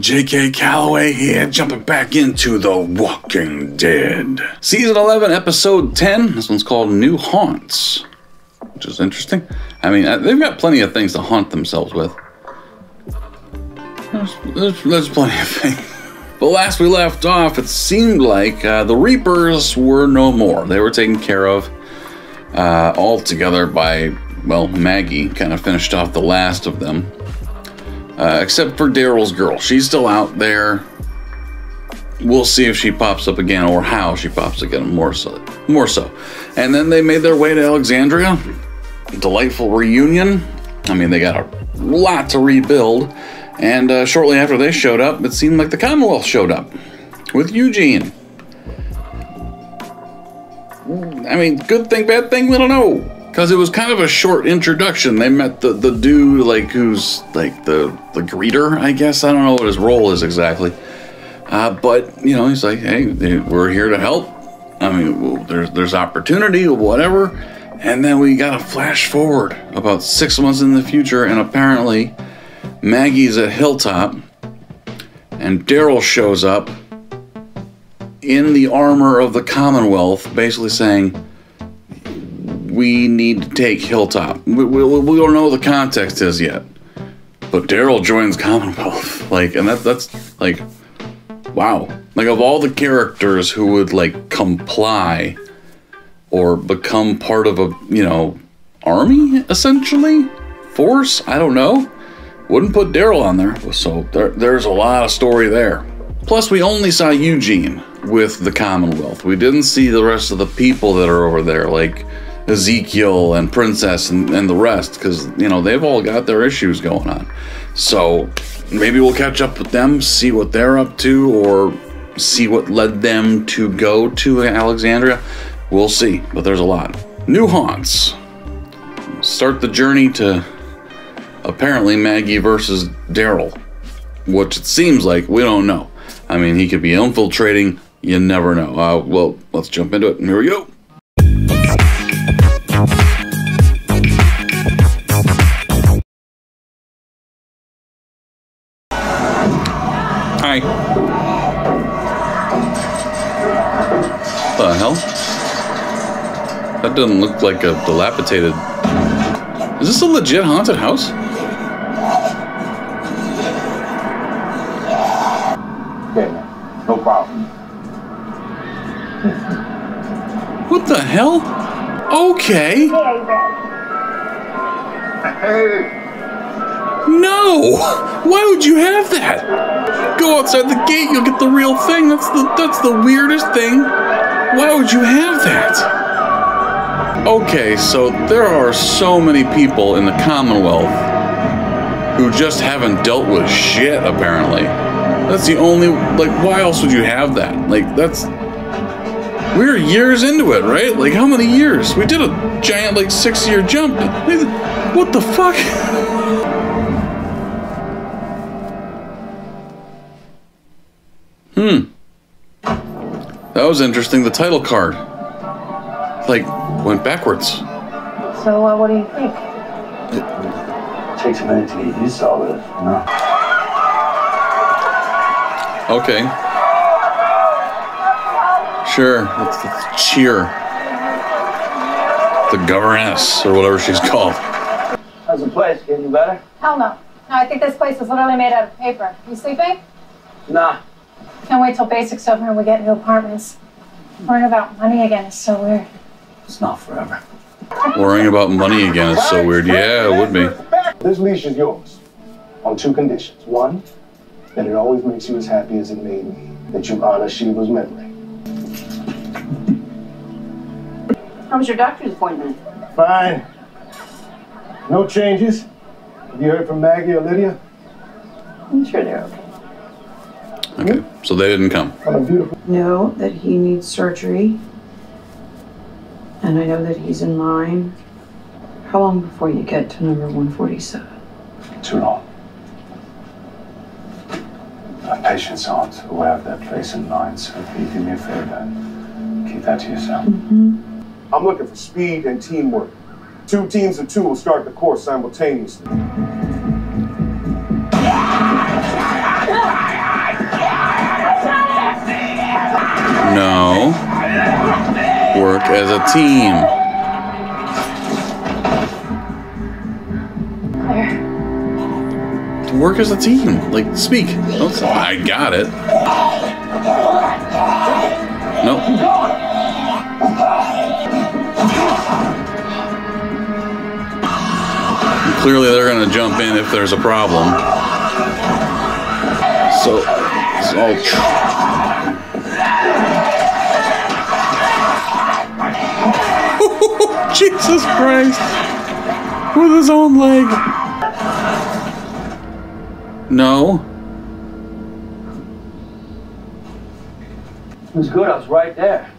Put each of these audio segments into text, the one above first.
J.K. Calloway here, jumping back into The Walking Dead. Season 11, Episode 10. This one's called New Haunts, which is interesting. I mean, they've got plenty of things to haunt themselves with. There's plenty of things. But last we left off, it seemed like the Reapers were no more. They were taken care of altogether by, well, Maggie kind of finished off the last of them. Except for Daryl's girl. She's still out there. We'll see if she pops up again or how she pops again, more so. And then they made their way to Alexandria. Delightful reunion. I mean, they got a lot to rebuild. And shortly after they showed up, it seemed like the Commonwealth showed up with Eugene. I mean, good thing, bad thing, we don't know. Because it was kind of a short introduction. They met the dude, like, who's, like, the greeter, I guess. I don't know what his role is exactly. But, you know, he's like, hey, we're here to help. I mean, well, there's opportunity or whatever. And then we got to flash forward about 6 months in the future, and apparently Maggie's at Hilltop, and Daryl shows up in the armor of the Commonwealth, basically saying, we need to take Hilltop. We don't know what the context is yet, but Daryl joins Commonwealth. Like, and that's like, wow. Like, of all the characters who would like comply or become part of a, you know, army essentially, force. I don't know. Wouldn't put Daryl on there. So there's a lot of story there. Plus, we only saw Eugene with the Commonwealth. We didn't see the rest of the people that are over there, like Ezekiel and Princess and the rest, because, you know, they've all got their issues going on. So maybe we'll catch up with them, see what they're up to, or see what led them to go to Alexandria. We'll see, but there's a lot. New haunts. Start the journey to apparently Maggie versus Daryl, which it seems like, we don't know. I mean, he could be infiltrating, you never know. Well, let's jump into it, and here we go. Hi. What the hell? That doesn't look like a dilapidated... Is this a legit haunted house? Okay, no problem. What the hell? Okay. Hey! No! Why would you have that? Go outside the gate, you'll get the real thing. That's the weirdest thing. Why would you have that? Okay, so there are so many people in the Commonwealth who just haven't dealt with shit, apparently. That's the only, like, why else would you have that? Like, that's... We're years into it, right? Like, how many years? We did a giant, like, 6-year jump. What the fuck? That was interesting. The title card, like, went backwards. So, what do you think? It takes a minute to get used to all this, you know? Okay. Sure, let's cheer. The governess, or whatever she's called. How's the place? Getting better? Hell no. No, I think this place is literally made out of paper. You sleeping? Nah. Can't wait till Basic's over and we get new apartments. Worrying about money again is so weird. It's not forever. Worrying about money again is so weird. Yeah, it would be. This leash is yours on 2 conditions. 1, that it always makes you as happy as it made me. That you honor Sheila's memory. How was your doctor's appointment? Fine. No changes. Have you heard from Maggie or Lydia? I'm sure they're okay. Okay, so they didn't come. Know that he needs surgery. And I know that he's in line. How long before you get to number 147? Too long. My patients aren't aware of their place in line, so if you do me a favor and keep that to yourself. I'm looking for speed and teamwork. 2 teams of 2 will start the course simultaneously. No. Work as a team. Claire. To work as a team. Like, speak. Don't say, I got it. Nope. And clearly they're gonna jump in if there's a problem. So, it's all Jesus Christ! With his own leg. No. It was good, I was right there.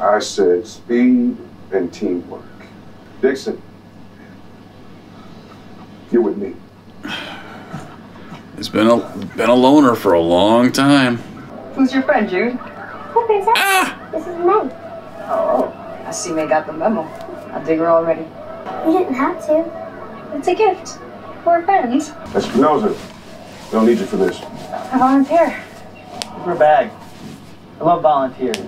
I said speed and teamwork. Dixon, you're with me. He's been a loner for a long time. Who's your friend, Jude? Who is that? Ah! This is May. Oh, I see May got the memo. I dig her already. You didn't have to. It's a gift. We're friends. Espinosa, don't need you for this. I volunteer. Give her a bag. I love volunteers.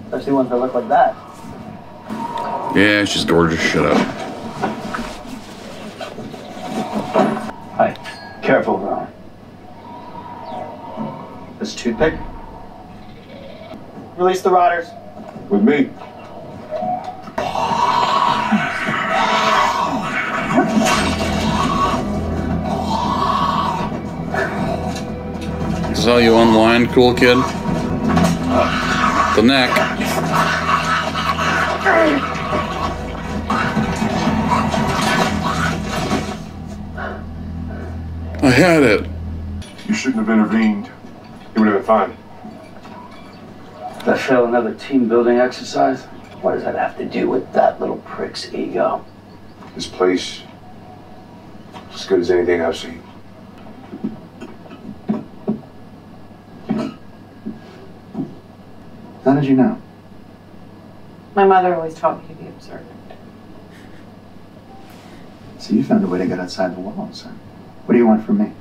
Especially ones that look like that. Yeah, she's gorgeous. Shut up. Hi. Careful, though. This toothpick? Release the rotters. With me. This is how you unwind, cool kid. The neck. I had it. You shouldn't have intervened. You would have been fine. Did I fail another team building exercise? What does that have to do with that little prick's ego? This place is as good as anything I've seen. How did you know? My mother always taught me to be observant. So you found a way to get outside the walls, huh? What do you want from me?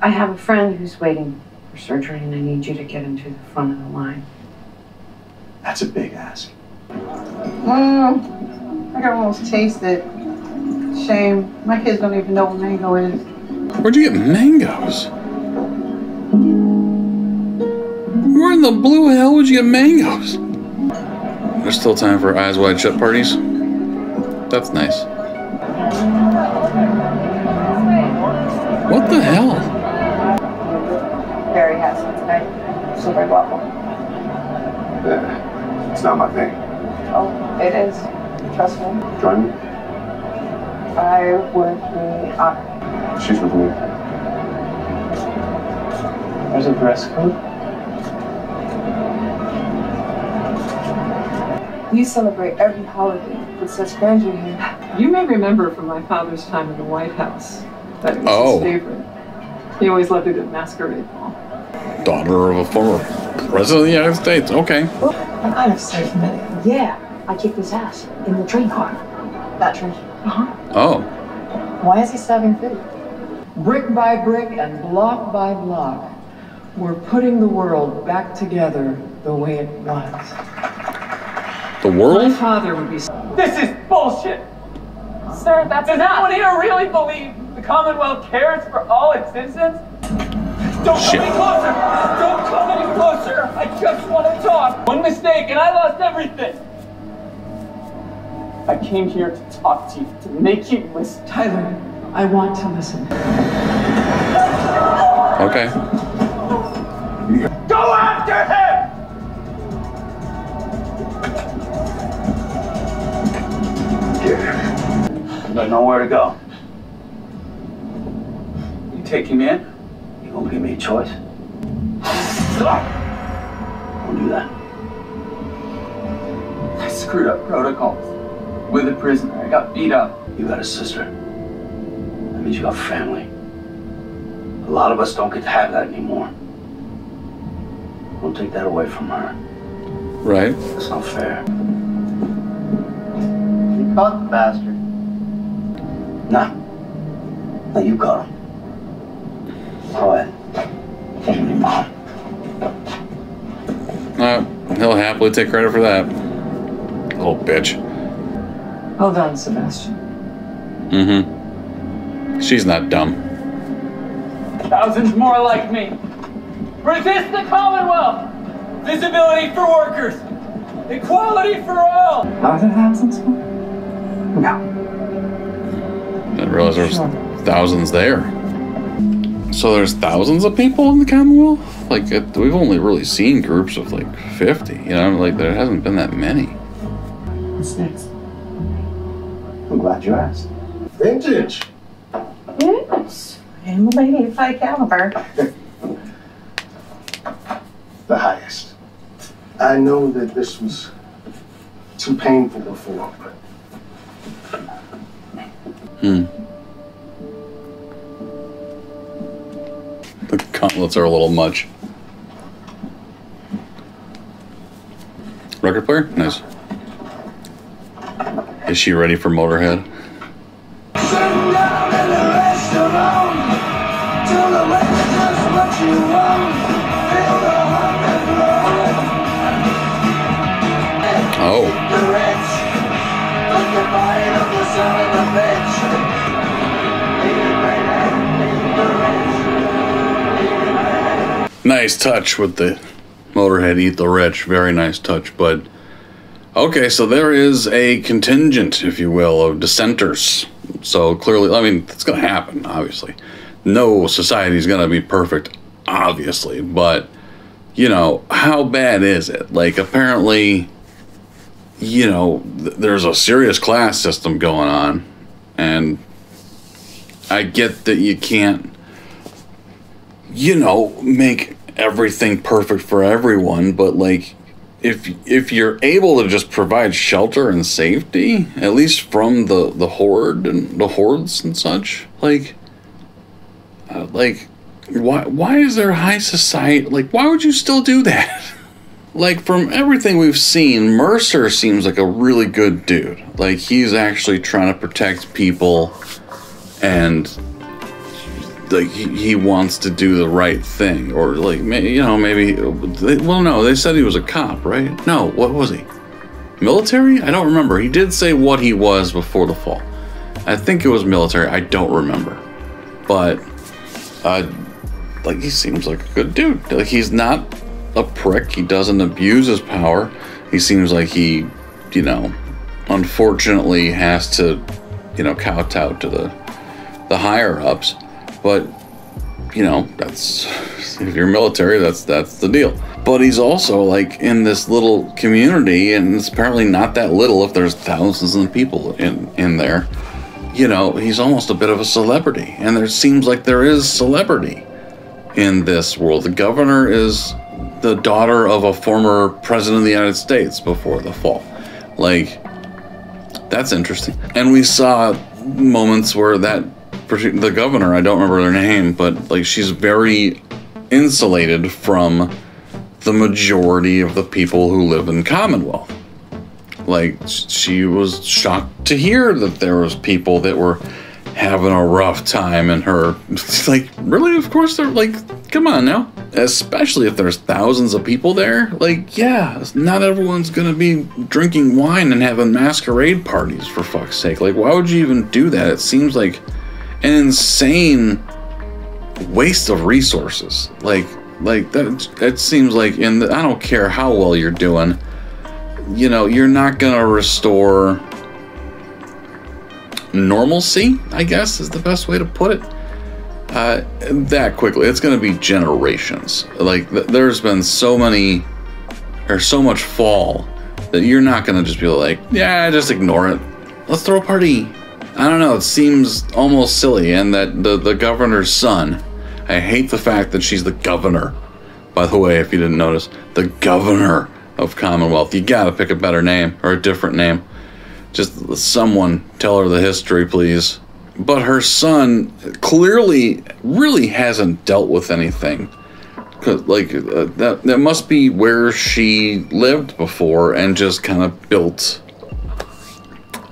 I have a friend who's waiting for surgery, and I need you to get him to the front of the line. That's a big ask. I can almost taste it. Shame. My kids don't even know what mango is. Where'd you get mangoes? Where in the blue hell would you get mangoes? There's still time for eyes wide shut parties. That's nice. What the hell? Very handsome tonight. Super guapo. It's not my thing. Oh, it is. Trust me. Join me? I would be honored. She's with me. There's a dress code. You celebrate every holiday with such grandeur here. You may remember from my father's time in the White House that it was Oh. his favorite. He always loved a good masquerade ball. Daughter of a former president of the United States. Okay. I'm kind of so familiar. Yeah, I kicked his ass in the train car. That train. Oh. Why is he serving food? Brick by brick and block by block, we're putting the world back together the way it was. The My world? father would be. This is bullshit! Sir, that's Does enough. anyone here really believe the Commonwealth cares for all its citizens? Don't Shit. come any closer! Don't come any closer! I just want to talk! One mistake and I lost everything! I came here to talk to you, to make you listen. Tyler, I want to listen. Okay. Go after him! Get him. You don't know where to go. You taking me in? You gonna give me a choice? Don't do that. I screwed up protocols. With a prisoner, I got beat up. You got a sister. That means you got family. A lot of us don't get to have that anymore. Don't take that away from her. Right. That's not fair. You caught the bastard. Nah. No, you got him. Go ahead. Take me, Mom. He'll happily take credit for that. Little bitch. Well done, Sebastian. Mm-hmm. She's not dumb. Thousands more like me. Resist the Commonwealth! Visibility for workers! Equality for all! Are there thousands more? No. Didn't realize there was thousands there. So there's thousands of people in the Commonwealth? Like, we've only really seen groups of like 50, you know? Like, there hasn't been that many. What's next? I'm glad you asked. Vintage. Yes. I'm a lady of high caliber. The highest. I know that this was too painful before, but... The gauntlets are a little much. Record player? Nice. Is she ready for Motorhead? Oh. Nice touch with the Motorhead Eat the Rich. Very nice touch, but okay, so there is a contingent, if you will, of dissenters. So clearly, I mean, it's going to happen, obviously. No society is going to be perfect, obviously, but, you know, how bad is it? Like, apparently, you know, there's a serious class system going on, and I get that you can't, you know, make everything perfect for everyone, but, like, if you're able to just provide shelter and safety, at least from the horde and the hordes and such, like why is there high society? Like, why would you still do that? Like, from everything we've seen, Mercer seems like a really good dude. Like, he's actually trying to protect people, and like he wants to do the right thing, or like, you know, maybe. Well, no, they said he was a cop, right? No, what was he? Military? I don't remember. He did say what he was before the fall. I think it was military. I don't remember, but like, he seems like a good dude. Like, he's not a prick. He doesn't abuse his power. He seems like he, you know, unfortunately has to, you know, kowtow to the higher ups. But, you know, that's, if you're military, that's the deal. But he's also, like, in this little community, and it's apparently not that little if there's thousands of people in there. You know, he's almost a bit of a celebrity, and there seems like there is celebrity in this world. The governor is the daughter of a former president of the United States before the fall. Like, that's interesting. And we saw moments where the governor, I don't remember her name, but like, she's very insulated from the majority of the people who live in Commonwealth. Like, she was shocked to hear that there was people that were having a rough time in her. Like, really? Of course they're, like, come on now. Especially if there's thousands of people there. Like, yeah, not everyone's gonna be drinking wine and having masquerade parties, for fuck's sake. Like, why would you even do that? It seems like an insane waste of resources. Like that. It seems like I don't care how well you're doing, you know, you're not gonna restore normalcy, I guess is the best way to put it, that quickly. It's gonna be generations. Like, there's been so much fall that you're not gonna just be like, yeah, just ignore it. Let's throw a party. I don't know, it seems almost silly. And that the governor's son, I hate the fact that she's the governor, by the way, if you didn't notice, the governor of Commonwealth. You gotta pick a better name, or a different name. Just someone tell her the history, please. But her son clearly really hasn't dealt with anything. Like, that must be where she lived before and just kind of built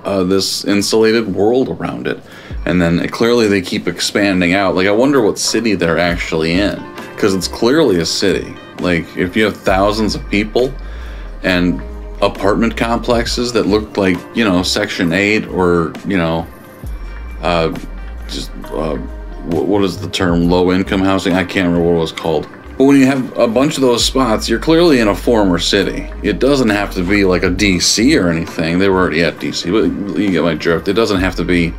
this insulated world around it. And then clearly they keep expanding out. Like, I wonder what city they're actually in. Because it's clearly a city. Like, if you have thousands of people and apartment complexes that look like, you know, Section 8 or, you know, what is the term? Low-income housing? I can't remember what it was called. But when you have a bunch of those spots, you're clearly in a former city. It doesn't have to be like a DC or anything. They were already at DC, but you get my drift. It doesn't have to be,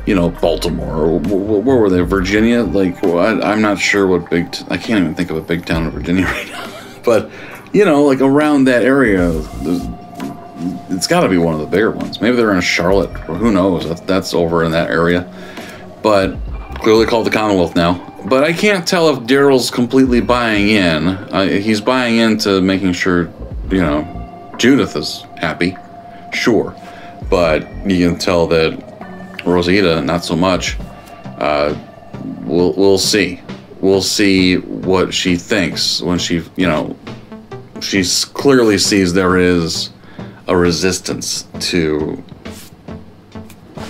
you know, Baltimore or where were they? Virginia? Like, well, I'm not sure what big. I can't even think of a big town in Virginia right now. But you know, like around that area, it's got to be one of the bigger ones. Maybe they're in Charlotte, or who knows? That's over in that area. But clearly called the Commonwealth now. But I can't tell if Daryl's completely buying in. He's buying into making sure, you know, Judith is happy, sure. But you can tell that Rosita, not so much. We'll see. We'll see what she thinks when she, you know, she clearly sees there is a resistance to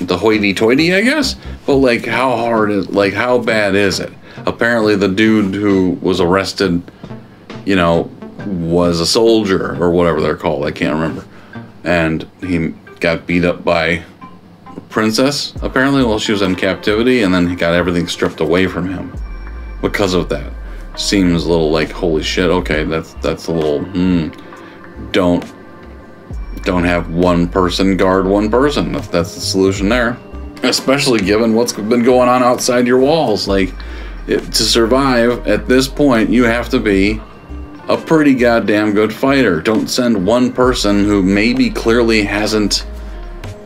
the hoity-toity, I guess. But like, how hard is, like, how bad is it? Apparently the dude who was arrested, you know, was a soldier or whatever they're called. I can't remember. And he got beat up by a princess, apparently, while she was in captivity, and then he got everything stripped away from him because of that. Seems a little like, holy shit, okay, that's a little, don't have one person guard one person. That's the solution there. Especially given what's been going on outside your walls. Like, to survive at this point, you have to be a pretty goddamn good fighter. Don't send one person who maybe clearly hasn't,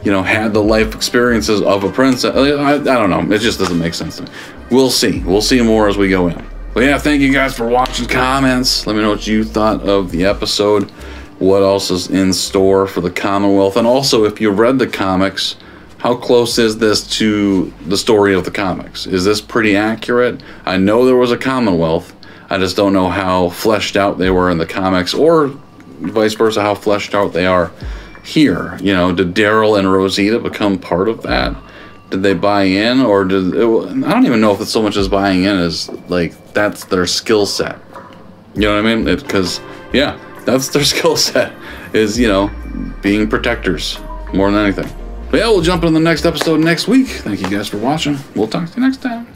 you know, had the life experiences of a princess. I don't know. It just doesn't make sense to me. We'll see. We'll see more as we go in. But yeah, thank you guys for watching. Comments. Let me know what you thought of the episode. What else is in store for the Commonwealth? And also, if you read the comics, how close is this to the story of the comics? Is this pretty accurate? I know there was a Commonwealth. I just don't know how fleshed out they were in the comics, or vice versa, how fleshed out they are here. You know, did Daryl and Rosita become part of that? Did they buy in, or did it, I don't even know if it's so much as buying in as like that's their skill set. You know what I mean? Because yeah, that's their skill set, is, you know, being protectors more than anything. But yeah, we'll jump into the next episode next week. Thank you guys for watching. We'll talk to you next time.